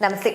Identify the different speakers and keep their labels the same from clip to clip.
Speaker 1: നമസ്തേ.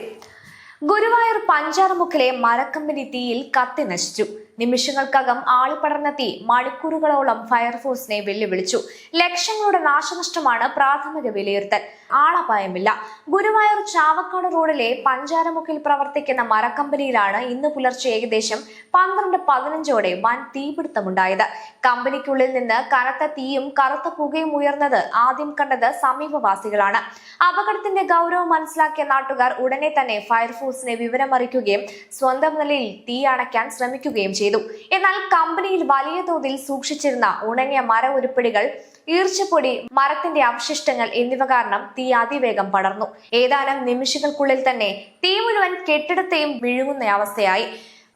Speaker 1: ഗുരുവായൂർ പഞ്ചാരമുക്കിലെ മരക്കമ്പനി തീയിൽ കത്തി നശിച്ചു. നിമിഷങ്ങൾക്കകം ആളിപ്പടർന്ന തീ മണിക്കൂറുകളോളം ഫയർഫോഴ്സിനെ വെല്ലുവിളിച്ചു. ലക്ഷങ്ങളുടെ നാശനഷ്ടമാണ് പ്രാഥമിക വിലയിരുത്തൽ. ആളപായമില്ല. ഗുരുവായൂർ ചാവക്കാട് റോഡിലെ പഞ്ചാരമുക്കിൽ പ്രവർത്തിക്കുന്ന മരക്കമ്പനിയിലാണ് ഇന്ന് പുലർച്ചെ ഏകദേശം 12:15 വൻ തീപിടുത്തമുണ്ടായത്. കമ്പനിക്കുള്ളിൽ നിന്ന് കനത്ത തീയും കറുത്ത പുകയും ഉയർന്നത് ആദ്യം കണ്ടത് സമീപവാസികളാണ്. അപകടത്തിന്റെ ഗൗരവം മനസ്സിലാക്കിയ നാട്ടുകാർ ഉടനെ തന്നെ ഫയർഫോഴ്സിനെ വിവരമറിയിക്കുകയും സ്വന്തം നിലയിൽ തീ അണയ്ക്കാൻ ശ്രമിക്കുകയും ചെയ്തു. എന്നാൽ കമ്പനിയിൽ വലിയ തോതിൽ സൂക്ഷിച്ചിരുന്ന ഉണങ്ങിയ മര ഉരുപ്പടികൾ, ഈർച്ചപ്പൊടി, മരത്തിന്റെ അവശിഷ്ടങ്ങൾ എന്നിവ കാരണം തീ അതിവേഗം പടർന്നു. ഏതാനും നിമിഷങ്ങൾക്കുള്ളിൽ തന്നെ തീ മുഴുവൻ കെട്ടിടത്തെയും വിഴുങ്ങുന്ന അവസ്ഥയായി.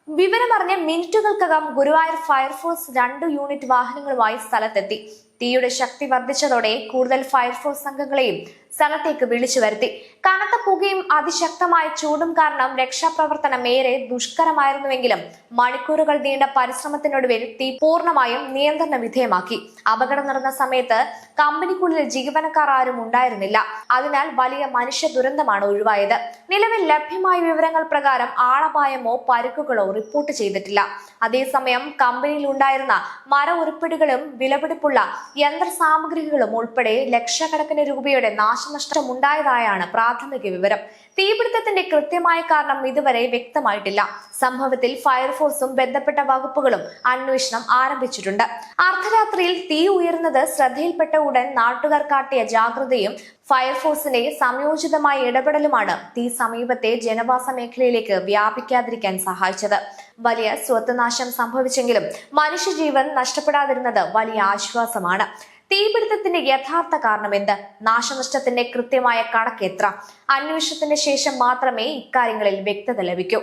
Speaker 1: വിവരമറിഞ്ഞ മിനിറ്റുകൾക്കകം ഗുരുവായൂർ ഫയർഫോഴ്സ് 2 യൂണിറ്റ് വാഹനങ്ങളുമായി സ്ഥലത്തെത്തി. തീയുടെ ശക്തി വർദ്ധിച്ചതോടെ കൂടുതൽ ഫയർഫോഴ്സ് സംഘങ്ങളെയും സ്ഥലത്തേക്ക് വിളിച്ചു വരുത്തി. കനത്ത പുകയും അതിശക്തമായ ചൂടും കാരണം രക്ഷാപ്രവർത്തനം ഏറെ ദുഷ്കരമായിരുന്നുവെങ്കിലും മണിക്കൂറുകൾ നീണ്ട പരിശ്രമത്തിനൊടുവിൽ തീ പൂർണ്ണമായും നിയന്ത്രണ വിധേയമാക്കി. അപകടം നടന്ന സമയത്ത് കമ്പനിക്കുള്ളിൽ ജീവനക്കാർ ആരും ഉണ്ടായിരുന്നില്ല. അതിനാൽ വലിയ മനുഷ്യ ദുരന്തമാണ് ഒഴിവായത്. നിലവിൽ ലഭ്യമായ വിവരങ്ങൾ പ്രകാരം ആളപായമോ പരിക്കുകളോ റിപ്പോർട്ട് ചെയ്തിട്ടില്ല. അതേസമയം കമ്പനിയിൽ ഉണ്ടായിരുന്ന മര ഉരുപ്പടികളും വിലപിടിപ്പുള്ള യന്ത്ര സാമഗ്രികളും ഉൾപ്പെടെ ലക്ഷക്കണക്കിന് രൂപയുടെ നാശനഷ്ടമുണ്ടായതായാണ് പ്രാഥമിക വിവരം. തീപിടുത്തത്തിന്റെ കൃത്യമായ കാരണം ഇതുവരെ വ്യക്തമായിട്ടില്ല. സംഭവത്തിൽ ഫയർഫോഴ്സും ബന്ധപ്പെട്ട വകുപ്പുകളും അന്വേഷണം ആരംഭിച്ചിട്ടുണ്ട്. അർദ്ധരാത്രിയിൽ തീ ഉയർന്നത് ശ്രദ്ധയിൽപ്പെട്ട ഉടൻ നാട്ടുകാർ കാട്ടിയ ജാഗ്രതയും ഫയർഫോഴ്സിന്റെ സംയോജിതമായ ഇടപെടലുമാണ് തീ സമീപത്തെ ജനവാസ മേഖലയിലേക്ക് വ്യാപിക്കാതിരിക്കാൻ സഹായിച്ചത്. വലിയ സ്വത്ത് നാശം സംഭവിച്ചെങ്കിലും മനുഷ്യജീവൻ നഷ്ടപ്പെടാതിരുന്നത് വലിയ ആശ്വാസമാണ്. തീപിടുത്തത്തിന്റെ യഥാർത്ഥ കാരണം എന്ത്? നാശനഷ്ടത്തിന്റെ കൃത്യമായ കണക്ക് എത്ര? അന്വേഷണത്തിന് ശേഷം മാത്രമേ ഇക്കാര്യങ്ങളിൽ വ്യക്തത ലഭിക്കൂ.